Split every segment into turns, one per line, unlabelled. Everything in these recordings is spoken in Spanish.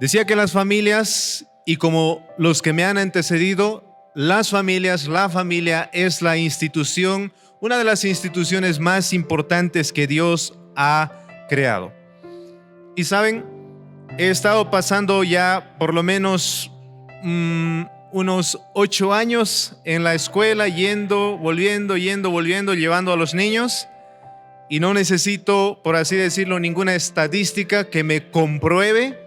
Decía que las familias, y como los que me han antecedido, las familias, la familia es la institución, una de las instituciones más importantes que Dios ha creado. Y saben, he estado pasando ya por lo menos unos 8 años en la escuela, yendo, volviendo, llevando a los niños, y no necesito, por así decirlo, ninguna estadística que me compruebe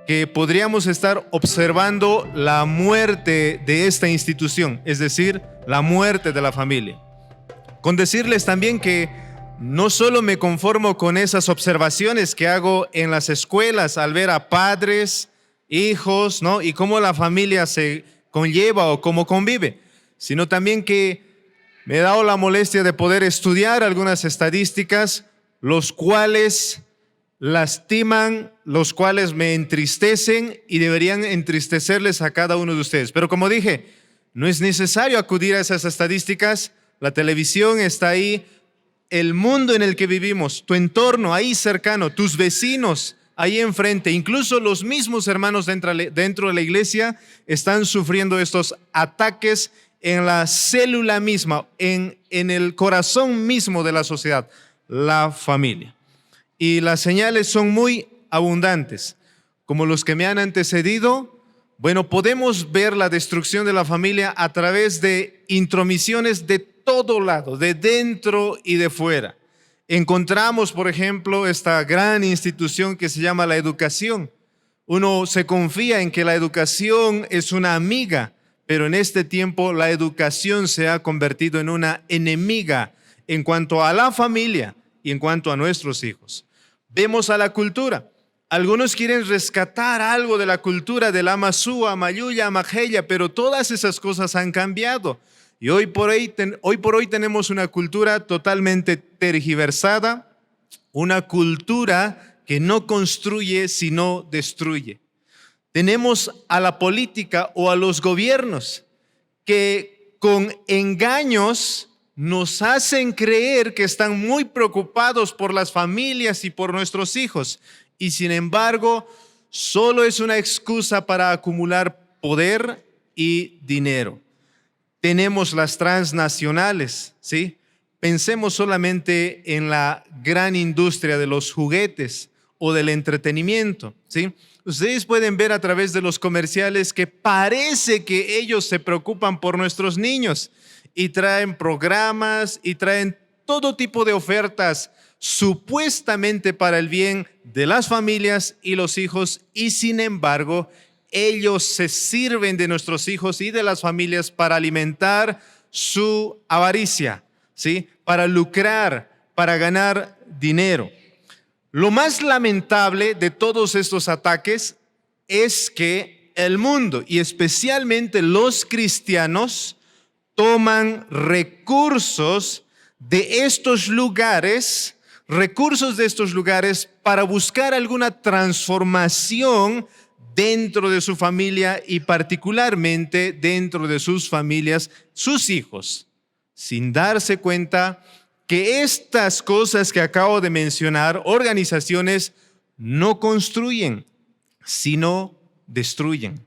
que podríamos estar observando la muerte de esta institución, es decir, la muerte de la familia. Con decirles también que no solo me conformo con esas observaciones que hago en las escuelas al ver a padres, hijos, ¿no? Y cómo la familia se conlleva o cómo convive, sino también que me he dado la molestia de poder estudiar algunas estadísticas, los cuales lastiman, los cuales me entristecen y deberían entristecerles a cada uno de ustedes. Pero como dije, no es necesario acudir a esas estadísticas. La televisión está ahí, el mundo en el que vivimos, tu entorno ahí cercano, tus vecinos ahí enfrente, incluso los mismos hermanos dentro de la iglesia están sufriendo estos ataques en la célula misma, en el corazón mismo de la sociedad, la familia. Y las señales son muy abundantes. Como los que me han antecedido, bueno, podemos ver la destrucción de la familia a través de intromisiones de todo lado, de dentro y de fuera. Encontramos, por ejemplo, esta gran institución que se llama la educación. Uno se confía en que la educación es una amiga, pero en este tiempo la educación se ha convertido en una enemiga en cuanto a la familia y en cuanto a nuestros hijos. Vemos a la cultura. Algunos quieren rescatar algo de la cultura del Amazúa, Mayuya, Majeya, pero todas esas cosas han cambiado. Y hoy por hoy tenemos una cultura totalmente tergiversada, una cultura que no construye sino destruye. Tenemos a la política o a los gobiernos que con engaños nos hacen creer que están muy preocupados por las familias y por nuestros hijos. Y sin embargo, solo es una excusa para acumular poder y dinero. Tenemos las transnacionales, ¿sí? Pensemos solamente en la gran industria de los juguetes o del entretenimiento, ¿sí? Ustedes pueden ver a través de los comerciales que parece que ellos se preocupan por nuestros niños y traen programas y traen todo tipo de ofertas supuestamente para el bien de las familias y los hijos, y sin embargo ellos se sirven de nuestros hijos y de las familias para alimentar su avaricia, ¿sí? Para lucrar, para ganar dinero. Lo más lamentable de todos estos ataques es que el mundo y especialmente los cristianos toman recursos de estos lugares para buscar alguna transformación dentro de su familia y particularmente dentro de sus familias, sus hijos, sin darse cuenta que estas cosas que acabo de mencionar, organizaciones, no construyen, sino destruyen.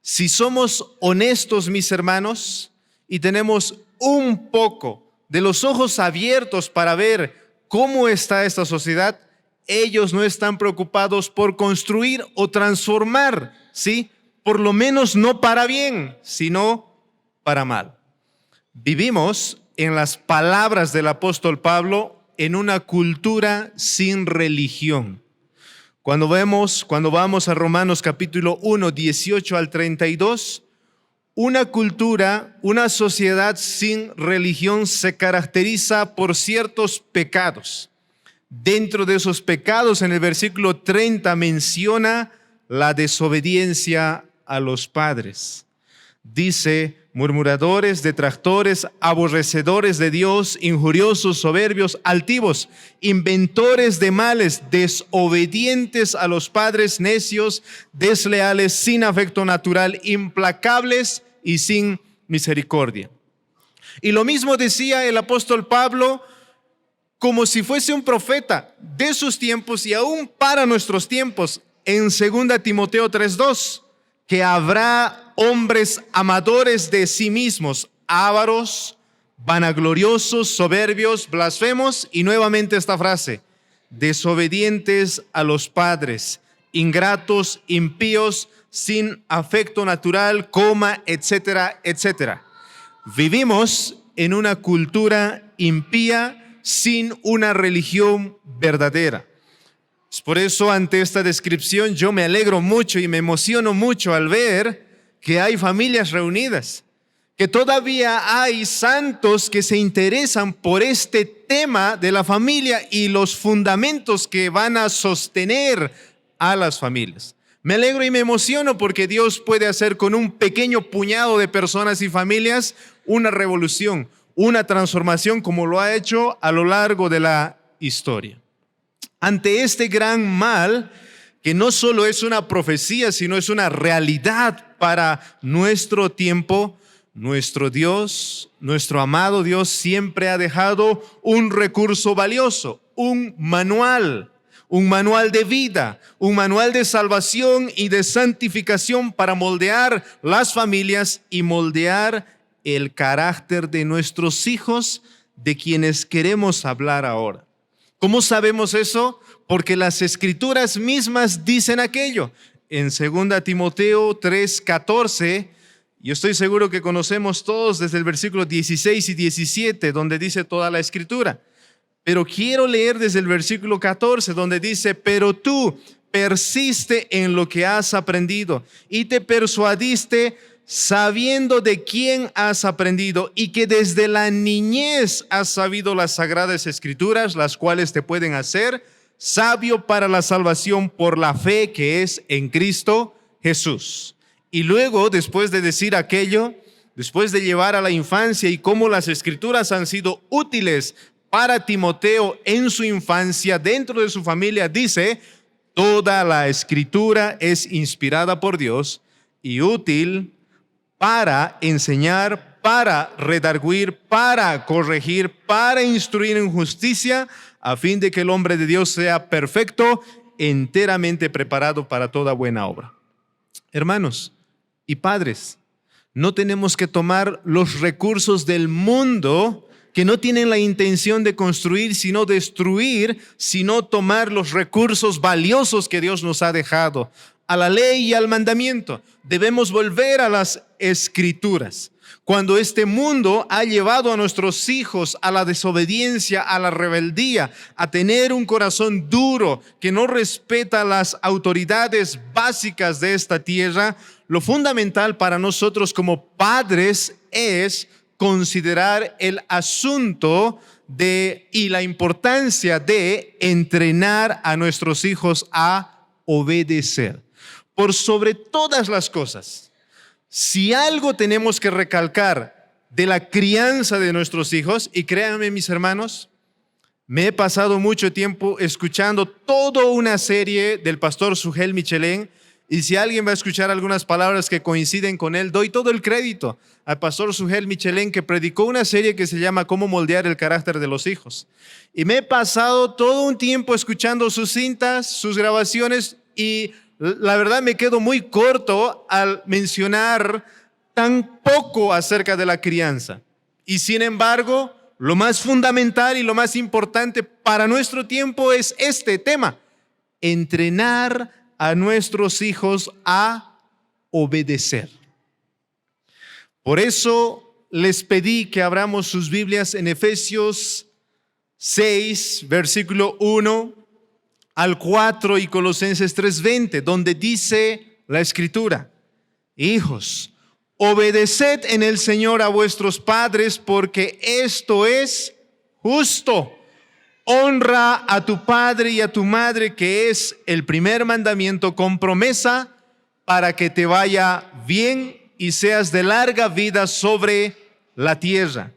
Si somos honestos, mis hermanos, y tenemos un poco de los ojos abiertos para ver cómo está esta sociedad, ellos no están preocupados por construir o transformar, ¿sí? Por lo menos no para bien, sino para mal. Vivimos, en las palabras del apóstol Pablo, en una cultura sin religión. Cuando vamos a Romanos capítulo 1, 18 al 32, una cultura, una sociedad sin religión se caracteriza por ciertos pecados. Dentro de esos pecados, en el versículo 30 menciona la desobediencia a los padres. Dice: murmuradores, detractores, aborrecedores de Dios, injuriosos, soberbios, altivos, inventores de males, desobedientes a los padres, necios, desleales, sin afecto natural, implacables y sin misericordia. Y lo mismo decía el apóstol Pablo, como si fuese un profeta de sus tiempos y aún para nuestros tiempos. en 2 Timoteo 3:2, que habrá hombres amadores de sí mismos, ávaros, vanagloriosos, soberbios, blasfemos, y nuevamente esta frase: desobedientes a los padres, ingratos, impíos, sin afecto natural, etcétera, etcétera. Vivimos en una cultura impía sin una religión verdadera. Es por eso, ante esta descripción, yo me alegro mucho y me emociono mucho al ver que hay familias reunidas, que todavía hay santos que se interesan por este tema de la familia y los fundamentos que van a sostener a las familias. Me alegro y me emociono porque Dios puede hacer con un pequeño puñado de personas y familias una revolución, una transformación, como lo ha hecho a lo largo de la historia. Ante este gran mal, que no solo es una profecía, sino es una realidad para nuestro tiempo, nuestro Dios, nuestro amado Dios, siempre ha dejado un recurso valioso, un manual de vida, un manual de salvación y de santificación para moldear las familias y moldear el carácter de nuestros hijos, de quienes queremos hablar ahora. ¿Cómo sabemos eso? Porque las Escrituras mismas dicen aquello. En 2 Timoteo 3:14, yo estoy seguro que conocemos todos desde el versículo 16 y 17, donde dice toda la Escritura. Pero quiero leer desde el versículo 14, donde dice: pero tú persiste en lo que has aprendido y te persuadiste, sabiendo de quién has aprendido y que desde la niñez has sabido las sagradas Escrituras, las cuales te pueden hacer sabio para la salvación por la fe que es en Cristo Jesús. Y luego, después de decir aquello, después de llevar a la infancia y cómo las Escrituras han sido útiles para Timoteo en su infancia, dentro de su familia, dice: toda la Escritura es inspirada por Dios y útil para enseñar, para redarguir, para corregir, para instruir en justicia, a fin de que el hombre de Dios sea perfecto, enteramente preparado para toda buena obra. Hermanos y padres, no tenemos que tomar los recursos del mundo, que no tienen la intención de construir, sino destruir, sino tomar los recursos valiosos que Dios nos ha dejado, a la ley y al mandamiento. Debemos volver a las Escrituras. Cuando este mundo ha llevado a nuestros hijos a la desobediencia, a la rebeldía, a tener un corazón duro que no respeta las autoridades básicas de esta tierra, lo fundamental para nosotros como padres es considerar el asunto y la importancia de entrenar a nuestros hijos a obedecer. Por sobre todas las cosas, si algo tenemos que recalcar de la crianza de nuestros hijos, y créanme, mis hermanos, me he pasado mucho tiempo escuchando toda una serie del pastor Sugel Michelén, y si alguien va a escuchar algunas palabras que coinciden con él, doy todo el crédito al pastor Sugel Michelén, que predicó una serie que se llama Cómo moldear el carácter de los hijos. Y me he pasado todo un tiempo escuchando sus cintas, sus grabaciones, y la verdad me quedo muy corto al mencionar tan poco acerca de la crianza. Y sin embargo, lo más fundamental y lo más importante para nuestro tiempo es este tema: entrenar a nuestros hijos a obedecer. Por eso les pedí que abramos sus Biblias en Efesios 6, versículo 1 al 4 y Colosenses 3:20, donde dice la Escritura: hijos, obedeced en el Señor a vuestros padres, porque esto es justo. Honra a tu padre y a tu madre, que es el primer mandamiento con promesa, para que te vaya bien y seas de larga vida sobre la tierra.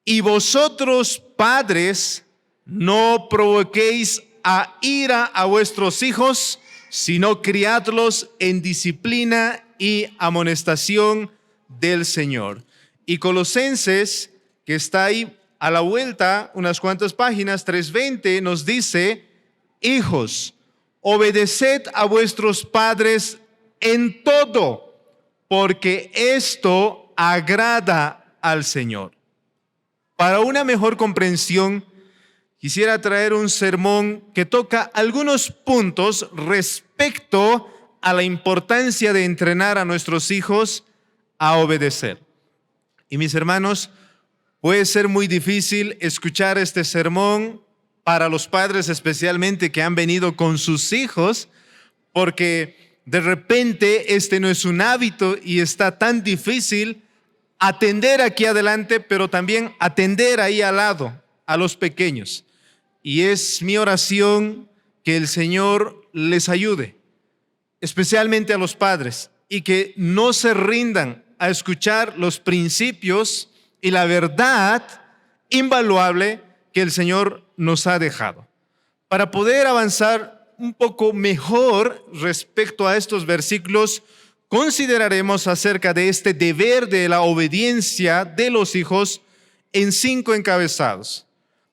Y vosotros, padres, no provoquéis a ira a vuestros hijos, sino criadlos en disciplina y amonestación del Señor. Y Colosenses, que está ahí a la vuelta, unas cuantas páginas, 3:20, nos dice: hijos, obedeced a vuestros padres en todo, porque esto agrada al Señor. Para una mejor comprensión, quisiera traer un sermón que toca algunos puntos respecto a la importancia de entrenar a nuestros hijos a obedecer. Y mis hermanos, puede ser muy difícil escuchar este sermón para los padres especialmente que han venido con sus hijos, porque de repente este no es un hábito y está tan difícil atender aquí adelante, pero también atender ahí al lado a los pequeños. Y es mi oración que el Señor les ayude, especialmente a los padres, y que no se rindan a escuchar los principios y la verdad invaluable que el Señor nos ha dejado. Para poder avanzar un poco mejor respecto a estos versículos, consideraremos acerca de este deber de la obediencia de los hijos en 5 encabezados.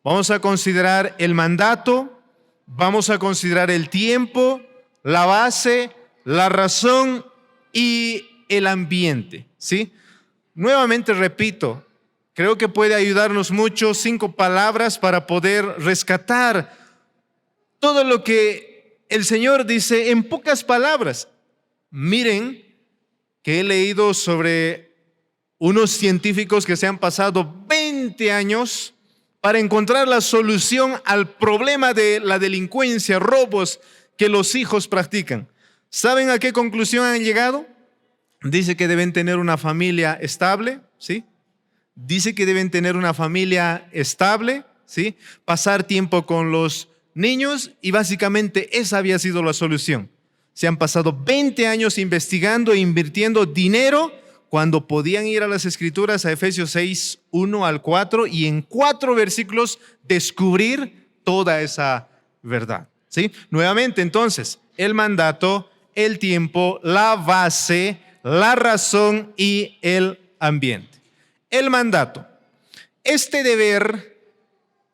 Vamos a considerar el mandato, vamos a considerar el tiempo, la base, la razón y el ambiente, ¿sí? Nuevamente repito, creo que puede ayudarnos mucho 5 palabras para poder rescatar todo lo que el Señor dice en pocas palabras. Miren que he leído sobre unos científicos que se han pasado 20 años para encontrar la solución al problema de la delincuencia, robos que los hijos practican. ¿Saben a qué conclusión han llegado? Dice que deben tener una familia estable, ¿sí? Dice que deben tener una familia estable, ¿sí? Pasar tiempo con los niños y básicamente esa había sido la solución. Se han pasado 20 años investigando e invirtiendo dinero cuando podían ir a las Escrituras, a Efesios 6, 1 al 4, y en 4 versículos descubrir toda esa verdad, ¿sí? Nuevamente, entonces, el mandato, el tiempo, la base, la razón y el ambiente. El mandato. Este deber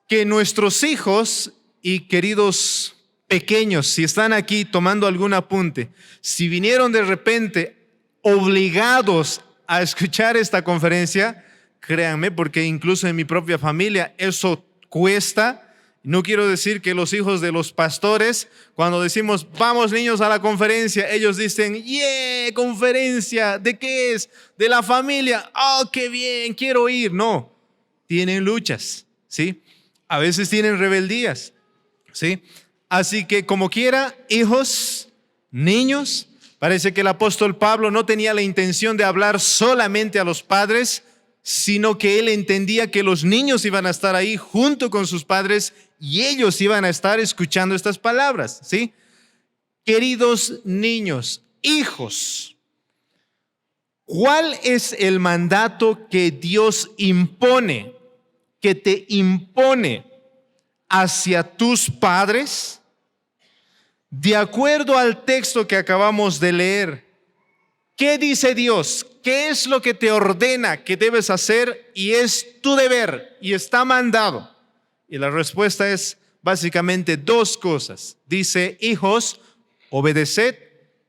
que nuestros hijos y queridos pequeños, si están aquí tomando algún apunte, si vinieron de repente obligados a escuchar esta conferencia, créanme, porque incluso en mi propia familia eso cuesta. No quiero decir que los hijos de los pastores, cuando decimos vamos niños a la conferencia, ellos dicen ¡yeah! ¿Conferencia? ¿De qué es? De la familia. ¡Oh, qué bien! Quiero ir. No, tienen luchas, ¿sí? A veces tienen rebeldías, ¿sí? Así que como quiera, hijos, niños, parece que el apóstol Pablo no tenía la intención de hablar solamente a los padres, sino que él entendía que los niños iban a estar ahí junto con sus padres y ellos iban a estar escuchando estas palabras, ¿sí? Queridos niños, hijos, ¿cuál es el mandato que Dios impone, que te impone hacia tus padres? De acuerdo al texto que acabamos de leer, ¿qué dice Dios? ¿Qué es lo que te ordena que debes hacer y es tu deber y está mandado? Y la respuesta es básicamente 2 cosas. Dice, hijos, obedeced,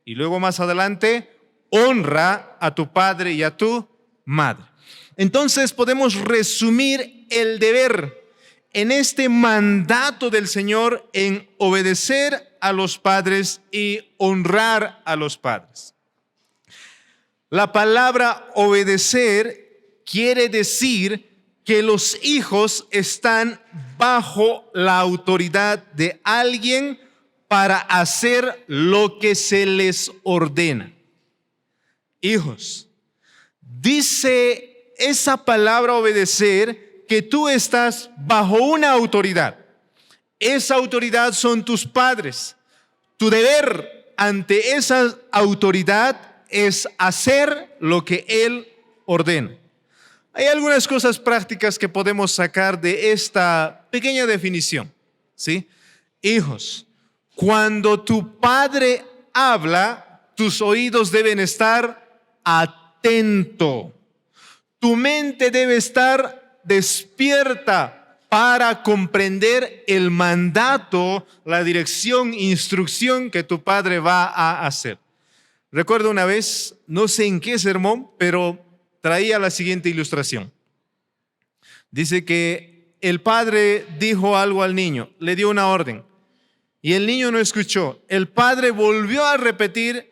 y luego más adelante, honra a tu padre y a tu madre. Entonces podemos resumir el deber en este mandato del Señor en obedecer a los padres y honrar a los padres. La palabra obedecer quiere decir que los hijos están bajo la autoridad de alguien para hacer lo que se les ordena. Hijos, dice esa palabra obedecer que tú estás bajo una autoridad. Esa autoridad son tus padres. Tu deber ante esa autoridad es hacer lo que Él ordena. Hay algunas cosas prácticas que podemos sacar de esta pequeña definición, ¿sí? Hijos, cuando tu padre habla, tus oídos deben estar atentos. Tu mente debe estar despierta para comprender el mandato, la dirección, instrucción que tu padre va a hacer. Recuerdo una vez, no sé en qué sermón, pero traía la siguiente ilustración. Dice que el padre dijo algo al niño, le dio una orden y el niño no escuchó. El padre volvió a repetir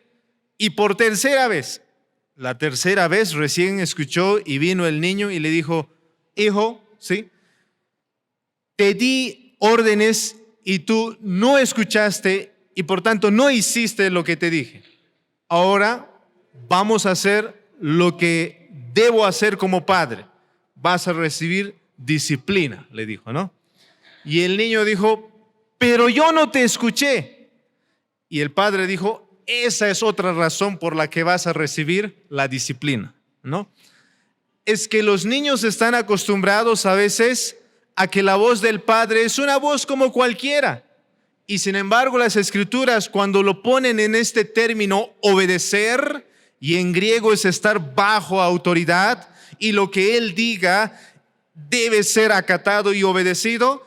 y por tercera vez, la tercera vez recién escuchó y vino el niño y le dijo, hijo, ¿sí? Te di órdenes y tú no escuchaste y por tanto no hiciste lo que te dije. Ahora vamos a hacer lo que debo hacer como padre. Vas a recibir disciplina, le dijo, ¿no? Y el niño dijo, pero yo no te escuché. Y el padre dijo, esa es otra razón por la que vas a recibir la disciplina, ¿no? Es que los niños están acostumbrados a veces a que la voz del padre es una voz como cualquiera. Y sin embargo, las escrituras, cuando lo ponen en este término obedecer, y en griego es estar bajo autoridad, y lo que él diga debe ser acatado y obedecido,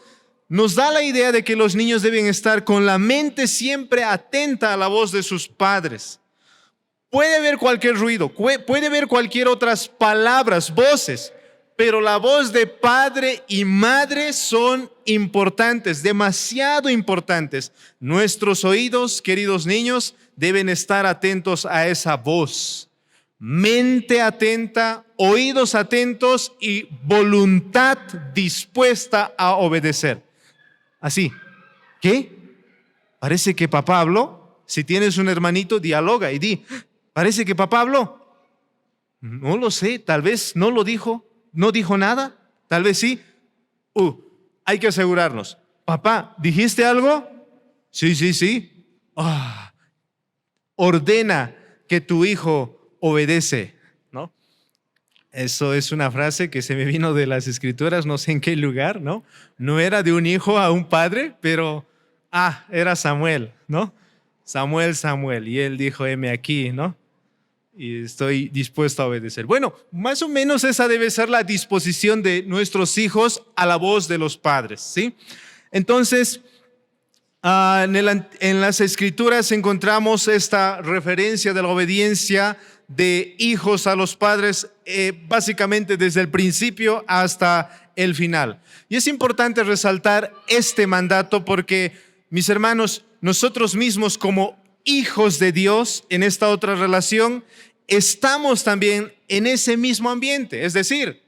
nos da la idea de que los niños deben estar con la mente siempre atenta a la voz de sus padres. Puede haber cualquier ruido, puede haber cualquier otras palabras, voces, pero la voz de padre y madre son importantes, demasiado importantes. Nuestros oídos, queridos niños, deben estar atentos a esa voz. Mente atenta, oídos atentos y voluntad dispuesta a obedecer. Así, ¿qué? Parece que papá habló. Si tienes un hermanito, dialoga y di, parece que papá habló. No lo sé, tal vez no lo dijo. ¿No dijo nada? Tal vez sí. Hay que asegurarnos. Papá, ¿dijiste algo? Sí. Ordena que tu hijo obedece, ¿no? Eso es una frase que se me vino de las escrituras, no sé en qué lugar, ¿no? No era de un hijo a un padre, pero, era Samuel, ¿no? Samuel, y él dijo, heme aquí, ¿no? Y estoy dispuesto a obedecer. Bueno, más o menos esa debe ser la disposición de nuestros hijos a la voz de los padres, ¿sí? Entonces, en las escrituras encontramos esta referencia de la obediencia de hijos a los padres, básicamente desde el principio hasta el final. Y es importante resaltar este mandato porque, mis hermanos, nosotros mismos como hijos de Dios en esta otra relación, estamos también en ese mismo ambiente. Es decir,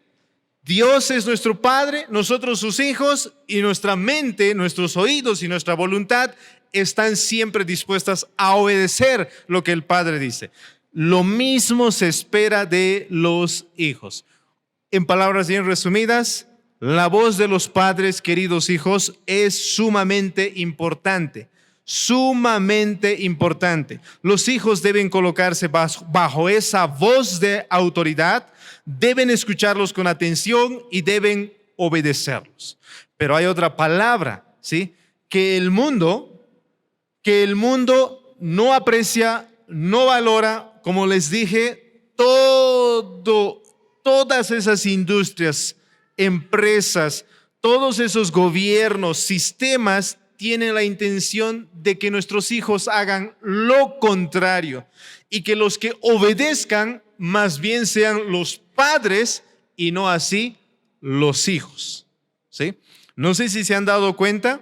Dios es nuestro Padre, nosotros sus hijos, y nuestra mente, nuestros oídos y nuestra voluntad están siempre dispuestas a obedecer lo que el Padre dice. Lo mismo se espera de los hijos. En palabras bien resumidas, la voz de los padres, queridos hijos, es sumamente importante. Sumamente importante. Los hijos deben colocarse bajo esa voz de autoridad, deben escucharlos con atención y deben obedecerlos. Pero hay otra palabra, ¿sí? Que el mundo no aprecia, no valora, como les dije, todas esas industrias, empresas, todos esos gobiernos, sistemas tienen la intención de que nuestros hijos hagan lo contrario y que los que obedezcan más bien sean los padres y no así los hijos, ¿sí? No sé si se han dado cuenta,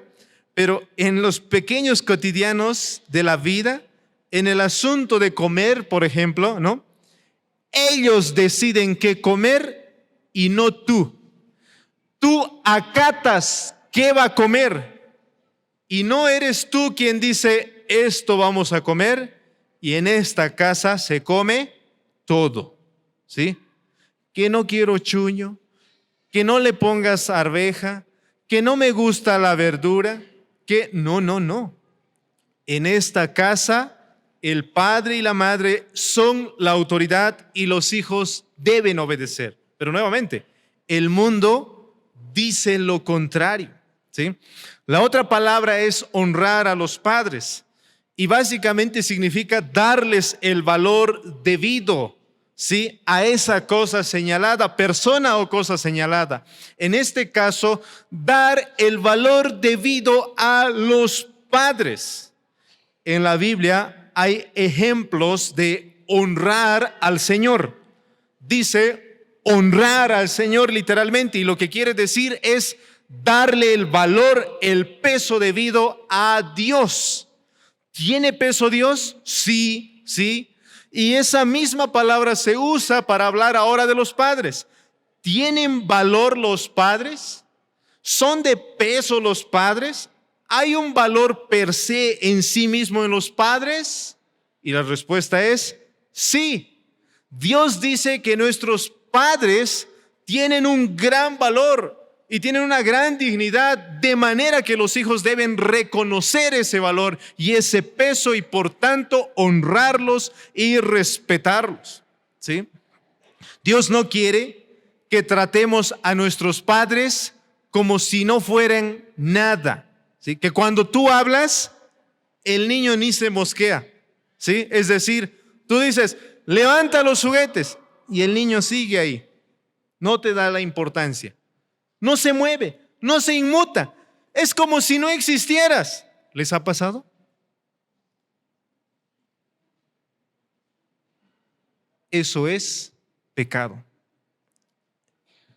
pero en los pequeños cotidianos de la vida, en el asunto de comer, por ejemplo, ¿no? Ellos deciden qué comer y no tú. Tú acatas qué va a comer. Y no eres tú quien dice, esto vamos a comer y en esta casa se come todo, ¿sí? Que no quiero chuño, que no le pongas arveja, que no me gusta la verdura, que no. En esta casa el padre y la madre son la autoridad y los hijos deben obedecer. Pero nuevamente, el mundo dice lo contrario, ¿sí? La otra palabra es honrar a los padres y básicamente significa darles el valor debido, ¿sí?, a esa cosa señalada, persona o cosa señalada. En este caso, dar el valor debido a los padres. En la Biblia hay ejemplos de honrar al Señor. Dice honrar al Señor literalmente, y lo que quiere decir es darle el valor, el peso debido a Dios. ¿Tiene peso Dios? Sí, sí. Y esa misma palabra se usa para hablar ahora de los padres. ¿Tienen valor los padres? ¿Son de peso los padres? ¿Hay un valor per se en sí mismo en los padres? Y la respuesta es sí. Dios dice que nuestros padres tienen un gran valor y tienen una gran dignidad, de manera que los hijos deben reconocer ese valor y ese peso y por tanto honrarlos y respetarlos, ¿sí? Dios no quiere que tratemos a nuestros padres como si no fueran nada, ¿sí? Que cuando tú hablas, el niño ni se mosquea, ¿sí? Es decir, tú dices, levanta los juguetes y el niño sigue ahí, no te da la importancia. No se mueve, no se inmuta. Es como si no existieras. ¿Les ha pasado? Eso es pecado.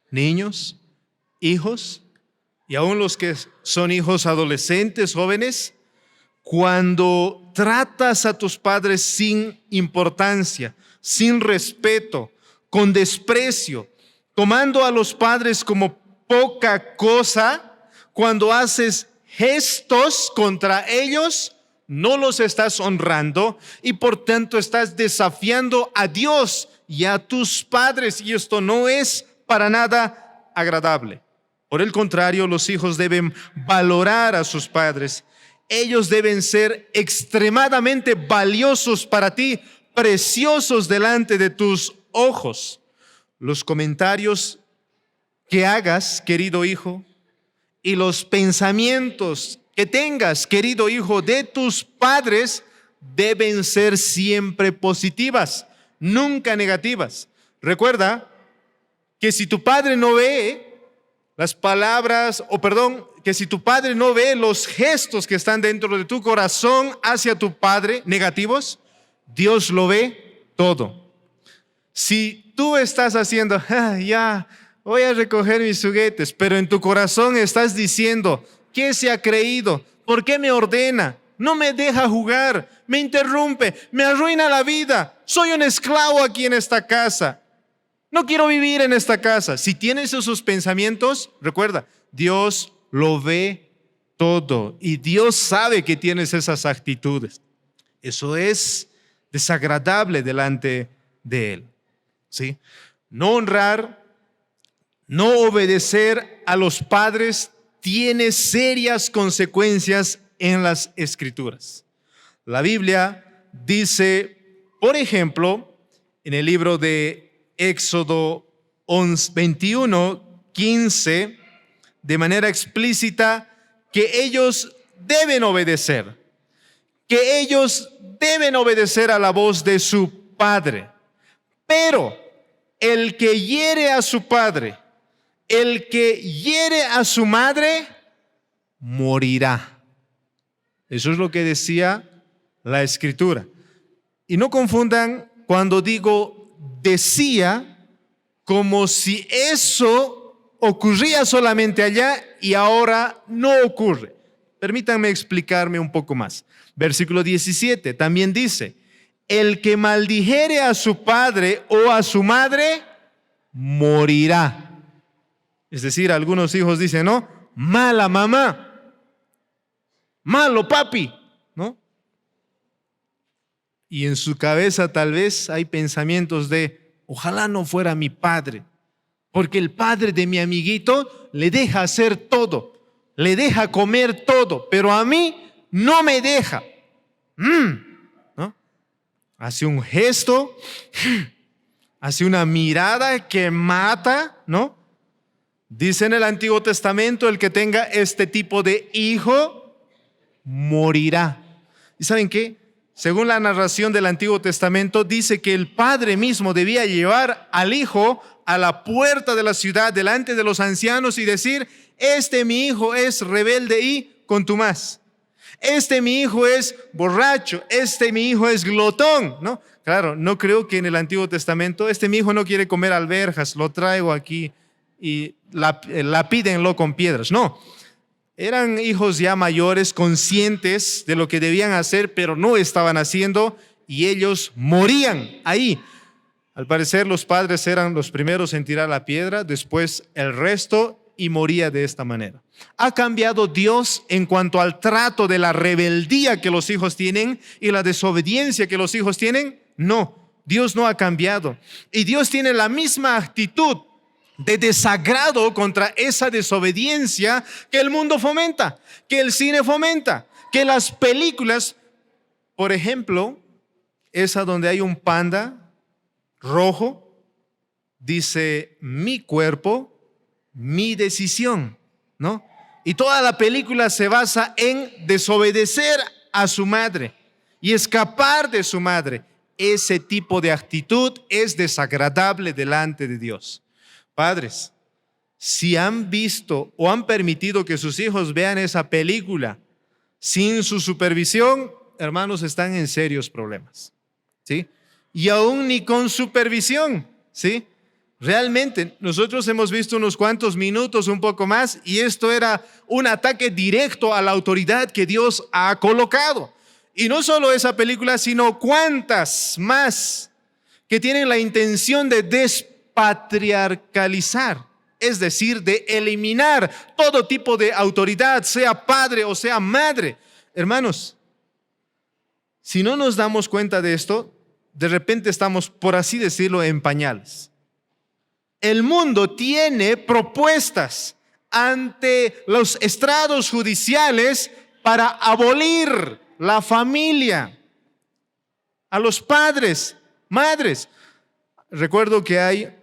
Niños, hijos, y aún los que son hijos adolescentes, jóvenes, cuando tratas a tus padres sin importancia, sin respeto, con desprecio, tomando a los padres como poca cosa, cuando haces gestos contra ellos, no los estás honrando y por tanto estás desafiando a Dios y a tus padres, y esto no es para nada agradable. Por el contrario, los hijos deben valorar a sus padres. Ellos deben ser extremadamente valiosos para ti, preciosos delante de tus ojos. Los comentarios que hagas, querido hijo, y los pensamientos que tengas, querido hijo, de tus padres deben ser siempre positivas, nunca negativas. Recuerda que si tu padre no ve las palabras, que si tu padre no ve los gestos que están dentro de tu corazón hacia tu padre negativos, Dios lo ve todo. Si tú estás haciendo, ya, voy a recoger mis juguetes, pero en tu corazón estás diciendo, ¿qué se ha creído? ¿Por qué me ordena? No me deja jugar, me interrumpe, me arruina la vida. Soy un esclavo aquí en esta casa. No quiero vivir en esta casa. Si tienes esos pensamientos, recuerda, Dios lo ve todo y Dios sabe que tienes esas actitudes. Eso es desagradable delante de Él, ¿sí? No honrar, no obedecer a los padres tiene serias consecuencias en las Escrituras. La Biblia dice, por ejemplo, en el libro de Éxodo 21:15, de manera explícita, que ellos deben obedecer, a la voz de su padre. Pero el que hiere a su padre, el que hiere a su madre, morirá. Eso es lo que decía la Escritura. Y no confundan cuando digo decía, como si eso ocurría solamente allá y ahora no ocurre. Permítanme explicarme un poco más. Versículo 17 también dice, el que maldijere a su padre o a su madre, morirá. Es decir, algunos hijos dicen, ¿no? Mala mamá, malo papi, ¿no? Y en su cabeza tal vez hay pensamientos de, ojalá no fuera mi padre, porque el padre de mi amiguito le deja hacer todo, le deja comer todo, pero a mí no me deja. ¿No? Hace un gesto, hace una mirada que mata, ¿no? Dice en el Antiguo Testamento, el que tenga este tipo de hijo morirá. ¿Y saben qué? según la narración del Antiguo Testamento, dice que el padre mismo debía llevar al hijo a la puerta de la ciudad delante de los ancianos y decir: este mi hijo es rebelde y contumaz. Este mi hijo es borracho, este mi hijo es glotón, ¿no? Claro, no creo que en el Antiguo Testamento, este mi hijo no quiere comer alberjas, lo traigo aquí y lapídenlo con piedras. No, eran hijos ya mayores, conscientes de lo que debían hacer, pero no estaban haciendo y ellos morían ahí. Al parecer los padres eran los primeros en tirar la piedra, después el resto, y moría de esta manera. ¿Ha cambiado Dios en cuanto al trato de la rebeldía que los hijos tienen y la desobediencia que los hijos tienen? No, Dios no ha cambiado. Y Dios tiene la misma actitud de desagrado contra esa desobediencia que el mundo fomenta, que el cine fomenta, que las películas, por ejemplo, esa donde hay un panda rojo, dice: mi cuerpo, mi decisión, ¿no? Y toda la película se basa en desobedecer a su madre y escapar de su madre. Ese tipo de actitud es desagradable delante de Dios. Padres, si han visto o han permitido que sus hijos vean esa película sin su supervisión, hermanos, están en serios problemas, ¿sí? Y aún ni con supervisión, ¿sí? Realmente, nosotros hemos visto unos cuantos minutos, un poco más, y esto era un ataque directo a la autoridad que Dios ha colocado. Y no solo esa película, sino cuantas más que tienen la intención de despatriarcalizar, es decir, de eliminar todo tipo de autoridad, sea padre o sea madre. Hermanos, si no nos damos cuenta de esto, de repente estamos, por así decirlo, en pañales. El mundo tiene propuestas ante los estrados judiciales para abolir la familia, a los padres, madres. Recuerdo que hay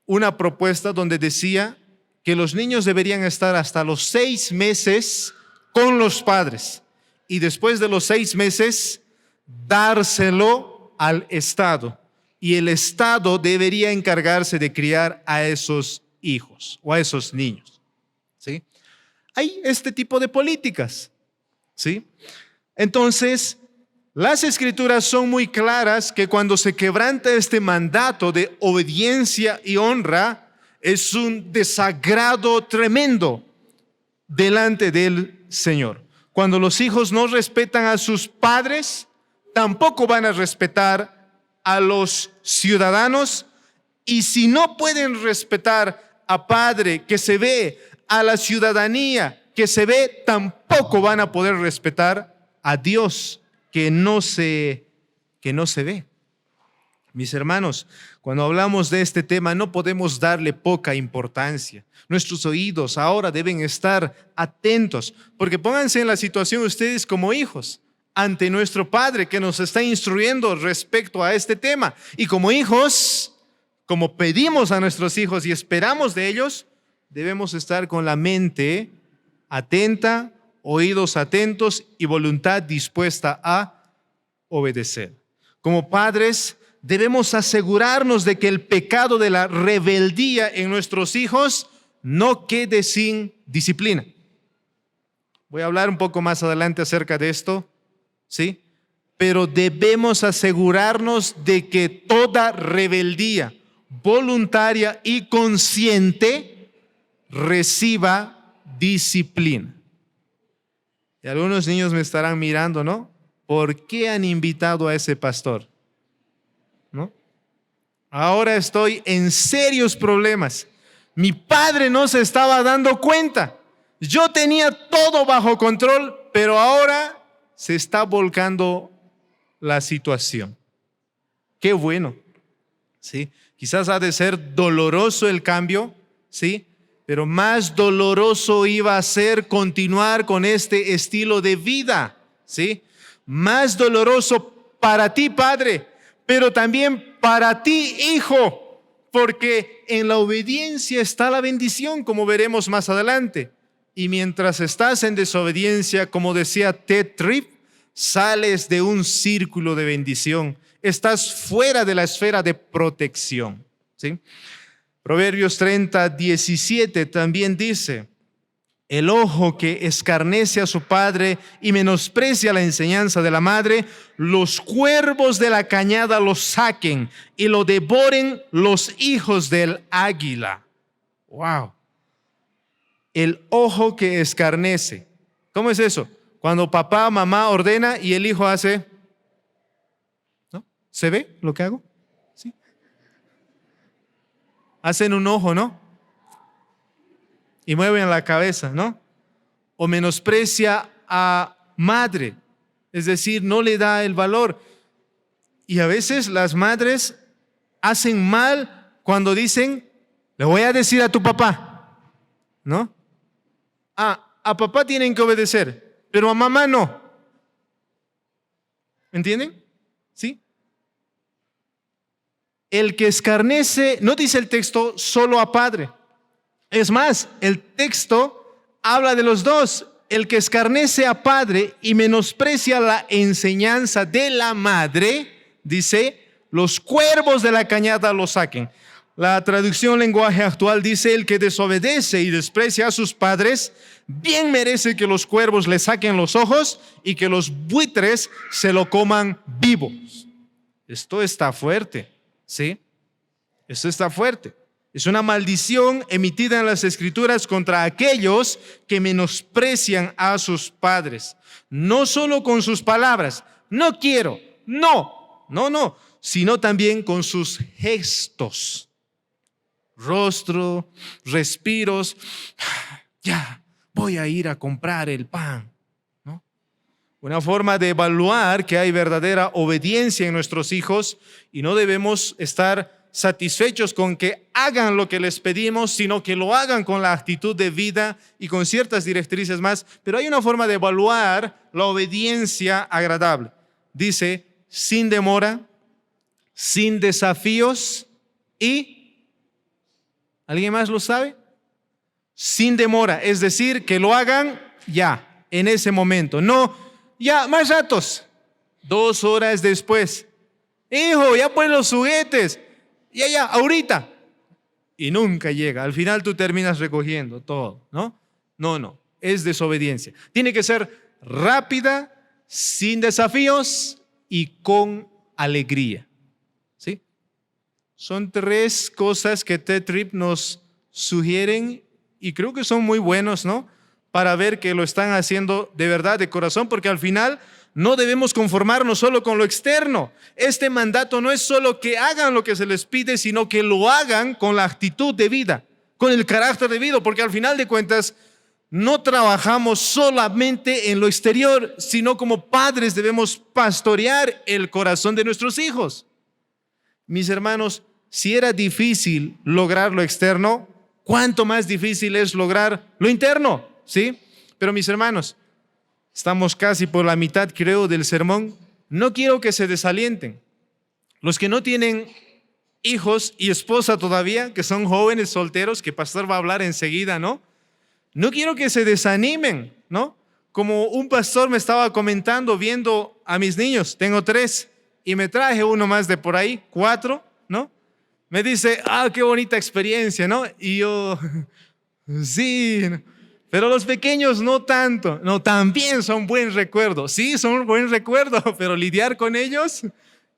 una propuesta donde decía que los niños deberían estar hasta los 6 meses con los padres y después de los 6 meses dárselo al Estado. Y el Estado debería encargarse de criar a esos hijos o a esos niños, ¿sí? Hay este tipo de políticas, ¿sí? Entonces, las Escrituras son muy claras que cuando se quebranta este mandato de obediencia y honra, es un desagrado tremendo delante del Señor. Cuando los hijos no respetan a sus padres, tampoco van a respetar a los ciudadanos, y si no pueden respetar a padre que se ve, a la ciudadanía que se ve, tampoco van a poder respetar a Dios que no se ve. Mis hermanos, cuando hablamos de este tema no podemos darle poca importancia. Nuestros oídos ahora deben estar atentos, porque pónganse en la situación ustedes como hijos ante nuestro Padre que nos está instruyendo respecto a este tema. Y como hijos, como pedimos a nuestros hijos y esperamos de ellos, debemos estar con la mente atenta, oídos atentos y voluntad dispuesta a obedecer. Como padres, debemos asegurarnos de que el pecado de la rebeldía en nuestros hijos no quede sin disciplina. Voy a hablar un poco más adelante acerca de esto, ¿sí? Pero debemos asegurarnos de que toda rebeldía voluntaria y consciente reciba disciplina. Y algunos niños me estarán mirando, ¿no? ¿Por qué han invitado a ese pastor? ¿No? Ahora estoy en serios problemas. Mi padre no se estaba dando cuenta. Yo tenía todo bajo control, pero ahora se está volcando la situación. Qué bueno, ¿sí? Quizás ha de ser doloroso el cambio, ¿sí? Pero más doloroso iba a ser continuar con este estilo de vida, ¿sí? Más doloroso para ti, padre, pero también para ti, hijo, porque en la obediencia está la bendición, como veremos más adelante. Y mientras estás en desobediencia, como decía Ted Tripp, sales de un círculo de bendición, estás fuera de la esfera de protección, ¿sí? Proverbios 30:17 también dice: el ojo que escarnece a su padre y menosprecia la enseñanza de la madre, los cuervos de la cañada lo saquen y lo devoren los hijos del águila. Wow. El ojo que escarnece. ¿Cómo es eso? Cuando papá, mamá ordena y el hijo hace, ¿no? ¿Se ve lo que hago? Sí. Hacen un ojo, ¿no? Y mueven la cabeza, ¿no? O menosprecia a madre, es decir, no le da el valor. Y a veces las madres hacen mal cuando dicen, le voy a decir a tu papá, ¿no? A papá tienen que obedecer, pero a mamá no. ¿Entienden? ¿Sí? El que escarnece, no dice el texto solo a padre. Es más, el texto habla de los dos. El que escarnece a padre y menosprecia la enseñanza de la madre, dice, los cuervos de la cañada lo saquen. La traducción lenguaje actual dice, el que desobedece y desprecia a sus padres, bien merece que los cuervos le saquen los ojos y que los buitres se lo coman vivo. Esto está fuerte, ¿sí? Esto está fuerte. Es una maldición emitida en las Escrituras contra aquellos que menosprecian a sus padres. No solo con sus palabras, no quiero, no, sino también con sus gestos. Rostro, respiros, ya, voy a ir a comprar el pan, ¿no? Una forma de evaluar que hay verdadera obediencia en nuestros hijos y no debemos estar satisfechos con que hagan lo que les pedimos, sino que lo hagan con la actitud de vida y con ciertas directrices más. Pero hay una forma de evaluar la obediencia agradable. Dice, sin demora, sin desafíos y... ¿alguien más lo sabe? Sin demora, es decir, que lo hagan ya, en ese momento. No, ya, más ratos, 2 horas después. Hijo, ya pon los juguetes. Ya, ahorita. Y nunca llega. Al final tú terminas recogiendo todo, ¿no? No, es desobediencia. Tiene que ser rápida, sin desafíos y con alegría, ¿sí? Son 3 cosas que Ted Tripp nos sugieren y creo que son muy buenos, ¿no? Para ver que lo están haciendo de verdad, de corazón, porque al final no debemos conformarnos solo con lo externo. Este mandato no es solo que hagan lo que se les pide, sino que lo hagan con la actitud de vida, con el carácter de vida, porque al final de cuentas no trabajamos solamente en lo exterior, sino como padres debemos pastorear el corazón de nuestros hijos. Mis hermanos, si era difícil lograr lo externo, ¿cuánto más difícil es lograr lo interno? ¿Sí? Pero mis hermanos, estamos casi por la mitad, creo, del sermón. No quiero que se desalienten. Los que no tienen hijos y esposa todavía, que son jóvenes solteros, que pastor va a hablar enseguida, ¿no? No quiero que se desanimen, ¿no? Como un pastor me estaba comentando viendo a mis niños, tengo 3 y me traje uno más de por ahí, 4, ¿no? Me dice, qué bonita experiencia, ¿no? Y yo, sí, pero los pequeños no tanto. No, también son buen recuerdo. Sí, son buen recuerdo, pero lidiar con ellos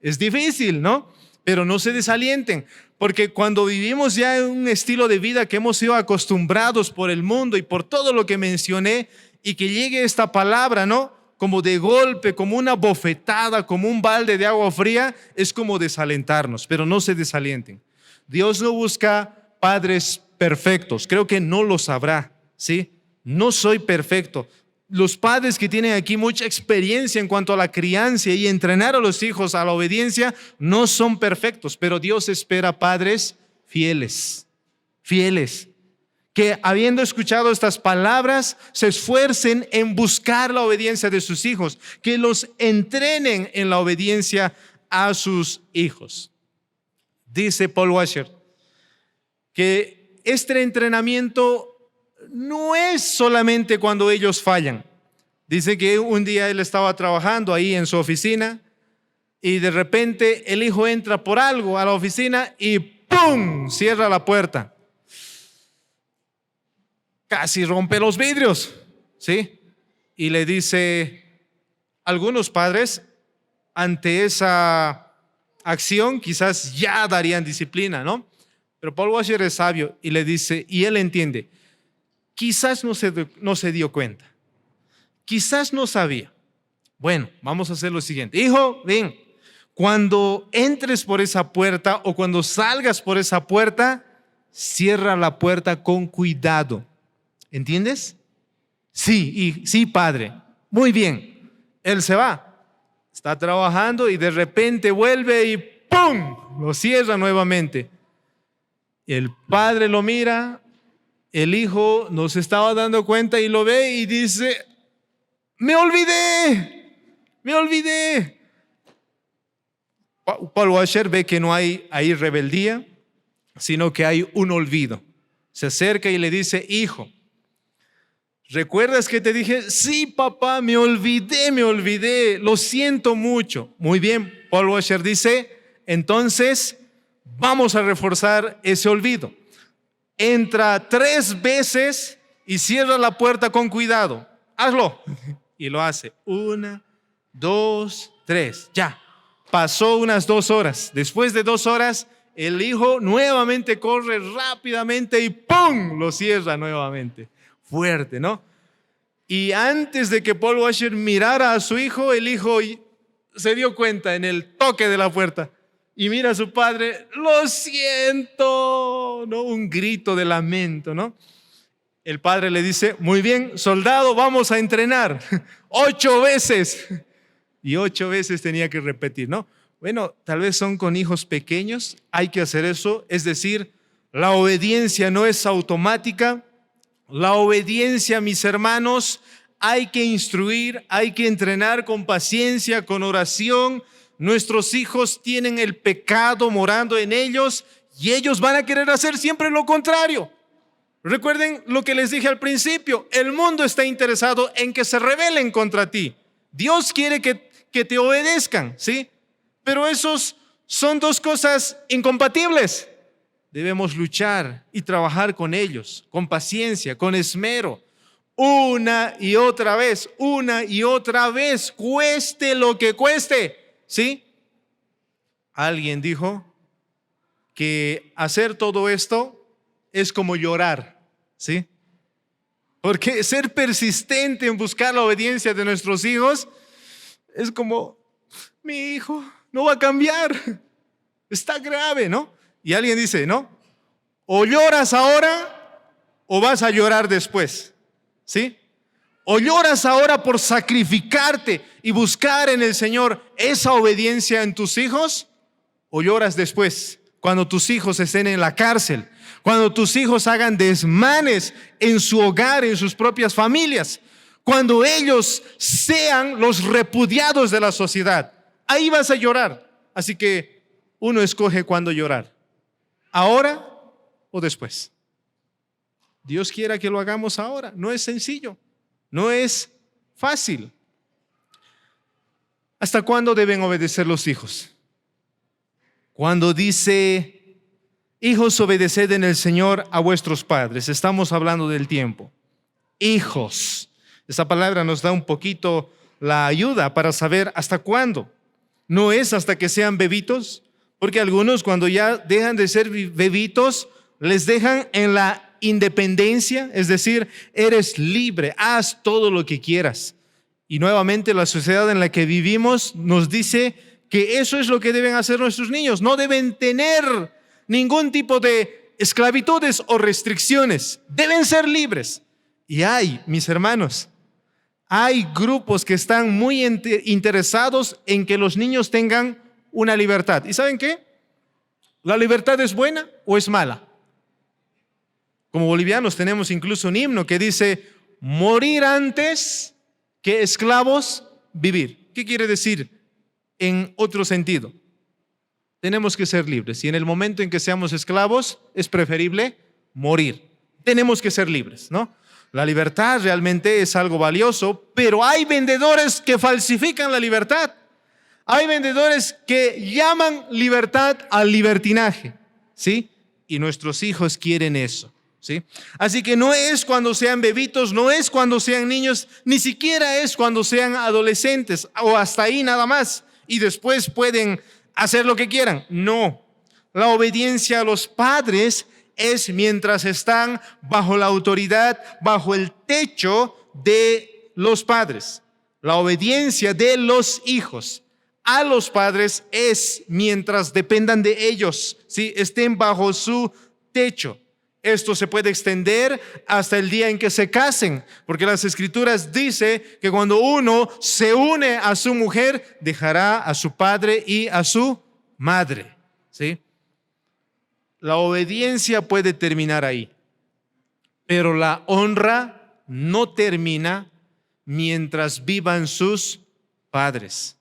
es difícil, ¿no? Pero no se desalienten, porque cuando vivimos ya en un estilo de vida que hemos sido acostumbrados por el mundo y por todo lo que mencioné, y que llegue esta palabra, ¿no? Como de golpe, como una bofetada, como un balde de agua fría, es como desalentarnos, pero no se desalienten. Dios no busca padres perfectos, creo que no lo sabrá, ¿sí? No soy perfecto. Los padres que tienen aquí mucha experiencia en cuanto a la crianza y entrenar a los hijos a la obediencia no son perfectos, pero Dios espera padres fieles, que habiendo escuchado estas palabras se esfuercen en buscar la obediencia de sus hijos, que los entrenen en la obediencia a sus hijos. Dice Paul Washer que este entrenamiento no es solamente cuando ellos fallan, Dice que un día él estaba trabajando ahí en su oficina y de repente el hijo entra por algo a la oficina y ¡pum! Cierra la puerta. Casi rompe los vidrios, ¿sí? Y le dice, algunos padres ante esa acción quizás ya darían disciplina, ¿no? Pero Paul Washer es sabio y le dice, y él entiende, quizás no se dio cuenta, quizás no sabía. Bueno, vamos a hacer lo siguiente. Hijo, ven, cuando entres por esa puerta o cuando salgas por esa puerta, cierra la puerta con cuidado. ¿Entiendes? Sí, sí, padre. Muy bien. Él se va. Está trabajando y de repente vuelve y ¡pum! Lo cierra nuevamente. El padre lo mira, el hijo no se estaba dando cuenta y lo ve y dice, me olvidé. Paul Washer ve que no hay ahí rebeldía, sino que hay un olvido. Se acerca y le dice, hijo, ¿recuerdas que te dije? Sí, papá, me olvidé, lo siento mucho. Muy bien, Paul Washer dice, entonces vamos a reforzar ese olvido. Entra 3 veces y cierra la puerta con cuidado. Hazlo. Y lo hace. 1, 2, 3. Ya. Pasó unas 2 horas. Después de 2 horas, el hijo nuevamente corre rápidamente y ¡pum! Lo cierra nuevamente. Fuerte, ¿no? Y antes de que Paul Washer mirara a su hijo, el hijo se dio cuenta en el toque de la puerta. Y mira a su padre, lo siento, ¿no? Un grito de lamento, ¿no? El padre le dice, muy bien, soldado, vamos a entrenar 8 veces. Y 8 veces tenía que repetir, ¿no? Bueno, tal vez son con hijos pequeños, hay que hacer eso. Es decir, la obediencia no es automática. La obediencia, mis hermanos, hay que instruir, hay que entrenar con paciencia, con oración. Nuestros hijos tienen el pecado morando en ellos y ellos van a querer hacer siempre lo contrario. Recuerden lo que les dije al principio, el mundo está interesado en que se rebelen contra ti. Dios quiere que te obedezcan, ¿sí? Pero esos son 2 cosas incompatibles. Debemos luchar y trabajar con ellos, con paciencia, con esmero, una y otra vez, cueste lo que cueste, ¿sí? Alguien dijo que hacer todo esto es como llorar, ¿sí? Porque ser persistente en buscar la obediencia de nuestros hijos es como, mi hijo no va a cambiar, está grave, ¿no? Y alguien dice, ¿no? O lloras ahora o vas a llorar después, ¿sí? O lloras ahora por sacrificarte y buscar en el Señor esa obediencia en tus hijos, o lloras después, cuando tus hijos estén en la cárcel, cuando tus hijos hagan desmanes en su hogar, en sus propias familias, cuando ellos sean los repudiados de la sociedad. Ahí vas a llorar. Así que uno escoge cuándo llorar. ¿Ahora o después? Dios quiera que lo hagamos ahora. No es sencillo, no es fácil. ¿Hasta cuándo deben obedecer los hijos? Cuando dice, hijos, obedeced en el Señor a vuestros padres, estamos hablando del tiempo. Hijos. Esa palabra nos da un poquito la ayuda para saber hasta cuándo. No es hasta que sean bebitos, porque algunos cuando ya dejan de ser bebitos, les dejan en la independencia, es decir, eres libre, haz todo lo que quieras. Y nuevamente la sociedad en la que vivimos nos dice que eso es lo que deben hacer nuestros niños. No deben tener ningún tipo de esclavitudes o restricciones. Deben ser libres. Y hay, mis hermanos, hay grupos que están muy interesados en que los niños tengan una libertad. ¿Y saben qué? ¿La libertad es buena o es mala? Como bolivianos tenemos incluso un himno que dice, morir antes que esclavos vivir. ¿Qué quiere decir en otro sentido? Tenemos que ser libres y en el momento en que seamos esclavos es preferible morir. Tenemos que ser libres, ¿no? La libertad realmente es algo valioso, pero hay vendedores que falsifican la libertad. Hay vendedores que llaman libertad al libertinaje, ¿sí? Y nuestros hijos quieren eso, ¿sí? Así que no es cuando sean bebitos, no es cuando sean niños, ni siquiera es cuando sean adolescentes o hasta ahí nada más. Y después pueden hacer lo que quieran. No, la obediencia a los padres es mientras están bajo la autoridad, bajo el techo de los padres. La obediencia de los hijos a los padres es mientras dependan de ellos, ¿sí? Estén bajo su techo. Esto se puede extender hasta el día en que se casen, porque las Escrituras dicen que cuando uno se une a su mujer, dejará a su padre y a su madre, ¿sí? La obediencia puede terminar ahí, pero la honra no termina mientras vivan sus padres.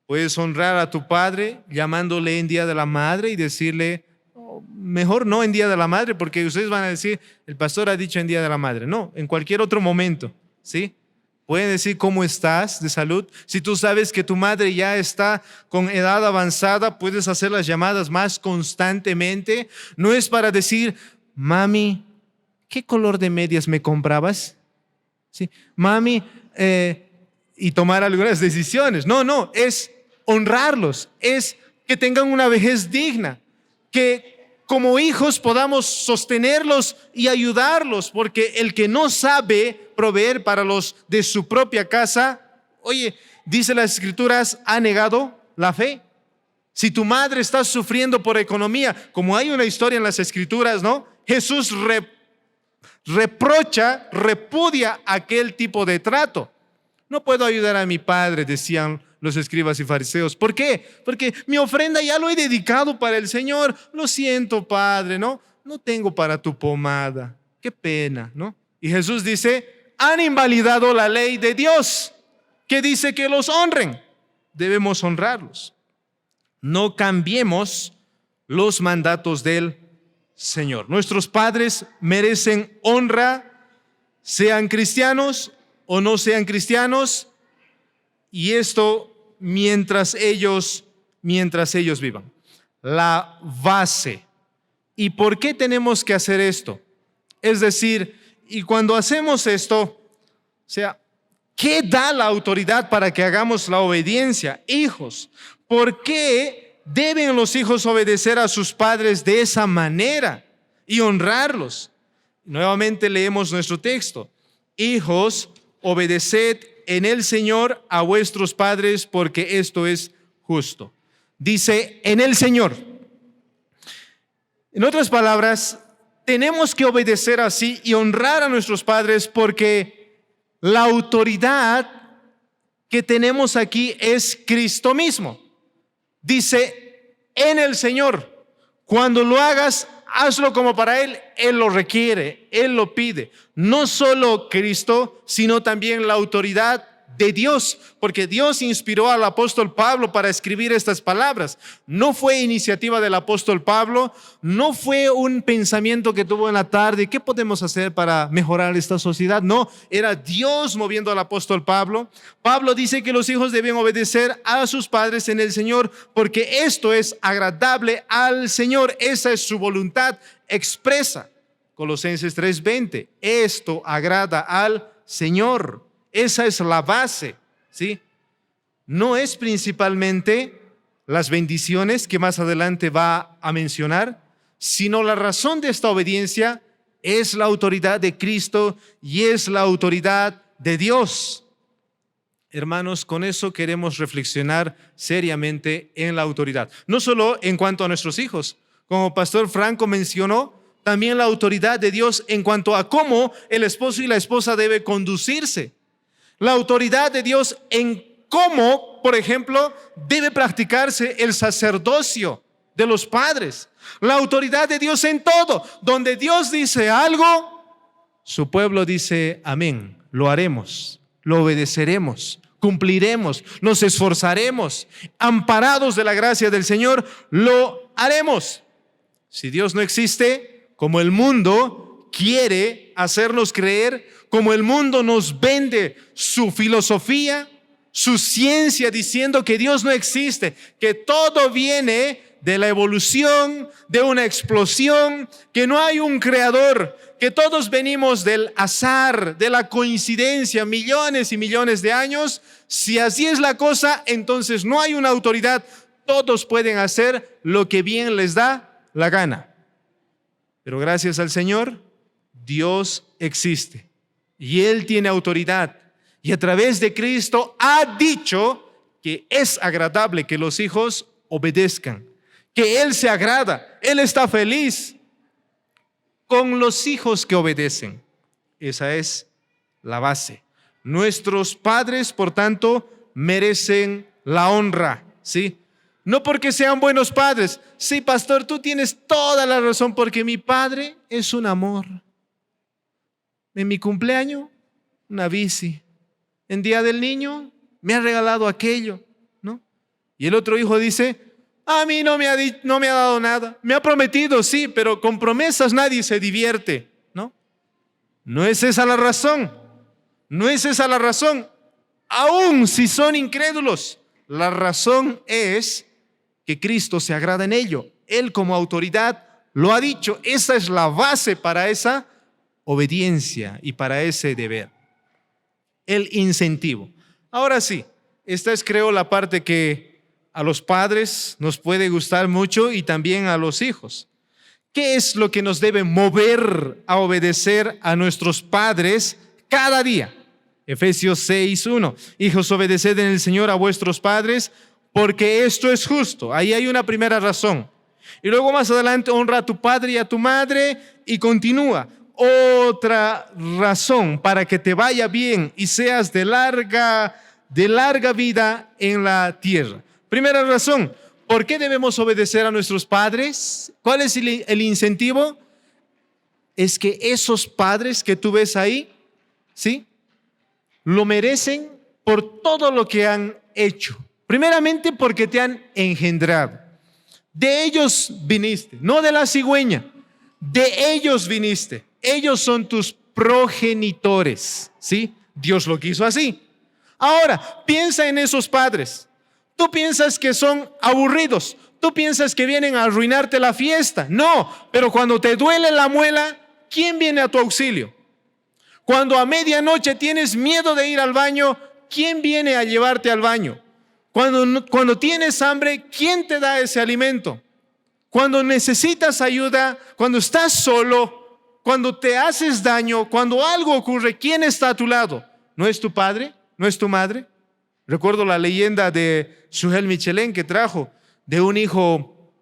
Puedes honrar a tu padre llamándole en Día de la Madre y decirle, mejor no en Día de la Madre, porque ustedes van a decir, el pastor ha dicho en Día de la Madre. No, en cualquier otro momento, ¿sí? Pueden decir cómo estás de salud. Si tú sabes que tu madre ya está con edad avanzada, puedes hacer las llamadas más constantemente. No es para decir, mami, ¿qué color de medias me comprabas? ¿Sí? Mami, y tomar algunas decisiones. No, es honrarlos, es que tengan una vejez digna, que como hijos podamos sostenerlos y ayudarlos, porque el que no sabe proveer para los de su propia casa, oye, dice las Escrituras, ha negado la fe. Si tu madre está sufriendo por economía, como hay una historia en las Escrituras, ¿no? Jesús repudia aquel tipo de trato. No puedo ayudar a mi padre, decían los escribas y fariseos. ¿Por qué? Porque mi ofrenda ya lo he dedicado para el Señor. Lo siento, Padre, ¿no? No tengo para tu pomada. Qué pena, ¿no? Y Jesús dice, han invalidado la ley de Dios, que dice que los honren. Debemos honrarlos. No cambiemos los mandatos del Señor. Nuestros padres merecen honra, sean cristianos o no sean cristianos, y esto mientras ellos vivan. La base. ¿Y por qué tenemos que hacer esto? Es decir, y cuando hacemos esto, o sea, ¿qué da la autoridad para que hagamos la obediencia? Hijos, ¿por qué deben los hijos obedecer a sus padres de esa manera y honrarlos? Nuevamente leemos nuestro texto. Hijos, obedeced en el Señor a vuestros padres, porque esto es justo. Dice, en el Señor. En otras palabras, tenemos que obedecer así y honrar a nuestros padres, porque la autoridad que tenemos aquí es Cristo mismo. Dice, en el Señor. Cuando lo hagas, hazlo como para Él. Él lo requiere, Él lo pide. No solo Cristo, sino también la autoridad de Dios, porque Dios inspiró al apóstol Pablo para escribir estas palabras. No fue iniciativa del apóstol Pablo, no fue un pensamiento que tuvo en la tarde, ¿qué podemos hacer para mejorar esta sociedad? No, era Dios moviendo al apóstol Pablo. Pablo dice que los hijos deben obedecer a sus padres en el Señor, porque esto es agradable al Señor, esa es su voluntad expresa. Colosenses 3:20, esto agrada al Señor. Esa es la base, ¿sí? No es principalmente las bendiciones que más adelante va a mencionar, sino la razón de esta obediencia es la autoridad de Cristo y es la autoridad de Dios. Hermanos, con eso queremos reflexionar seriamente en la autoridad. No solo en cuanto a nuestros hijos, como Pastor Franco mencionó, también la autoridad de Dios en cuanto a cómo el esposo y la esposa deben conducirse. La autoridad de Dios en cómo, por ejemplo, debe practicarse el sacerdocio de los padres. La autoridad de Dios en todo. Donde Dios dice algo, su pueblo dice amén. Lo haremos, lo obedeceremos, cumpliremos, nos esforzaremos. Amparados de la gracia del Señor, lo haremos. Si Dios no existe, como el mundo quiere hacernos creer, como el mundo nos vende su filosofía, su ciencia, diciendo que Dios no existe, que todo viene de la evolución, de una explosión, que no hay un creador, que todos venimos del azar, de la coincidencia, millones y millones de años. Si así es la cosa, entonces no hay una autoridad. Todos pueden hacer lo que bien les da la gana. Pero gracias al Señor, Dios existe y Él tiene autoridad. Y a través de Cristo ha dicho que es agradable que los hijos obedezcan, que Él se agrada, Él está feliz con los hijos que obedecen. Esa es la base. Nuestros padres, por tanto, merecen la honra, ¿sí? No porque sean buenos padres. Sí, pastor, tú tienes toda la razón, porque mi padre es un amor. En mi cumpleaños, una bici. En Día del Niño, me ha regalado aquello, ¿no? Y el otro hijo dice, a mí no me ha dado nada. Me ha prometido, sí, pero con promesas nadie se divierte, ¿no? No es esa la razón. No es esa la razón. Aún si son incrédulos, la razón es que Cristo se agrada en ello. Él como autoridad lo ha dicho. Esa es la base para esa obediencia y para ese deber. El incentivo. Ahora sí, esta es, creo, la parte que a los padres nos puede gustar mucho y también a los hijos. ¿Qué es lo que nos debe mover a obedecer a nuestros padres cada día? Efesios 6:1. Hijos, obedeced en el Señor a vuestros padres, porque esto es justo. Ahí hay una primera razón. Y luego más adelante, honra a tu padre y a tu madre, y continúa. Otra razón para que te vaya bien y seas de larga vida en la tierra. Primera razón, ¿por qué debemos obedecer a nuestros padres? ¿Cuál es el incentivo? Es que esos padres que tú ves ahí, ¿sí?, lo merecen por todo lo que han hecho. Primeramente porque te han engendrado. De ellos viniste, no de la cigüeña. De ellos viniste. Ellos son tus progenitores, ¿sí? Dios lo quiso así. Ahora, piensa en esos padres. Tú piensas que son aburridos. Tú piensas que vienen a arruinarte la fiesta. No, pero cuando te duele la muela, ¿quién viene a tu auxilio? Cuando a medianoche tienes miedo de ir al baño, ¿quién viene a llevarte al baño? Cuando tienes hambre, ¿quién te da ese alimento? Cuando necesitas ayuda, cuando estás solo, cuando te haces daño, cuando algo ocurre, ¿quién está a tu lado? ¿No es tu padre? ¿No es tu madre? Recuerdo la leyenda de Suhel Michelén que trajo de un hijo,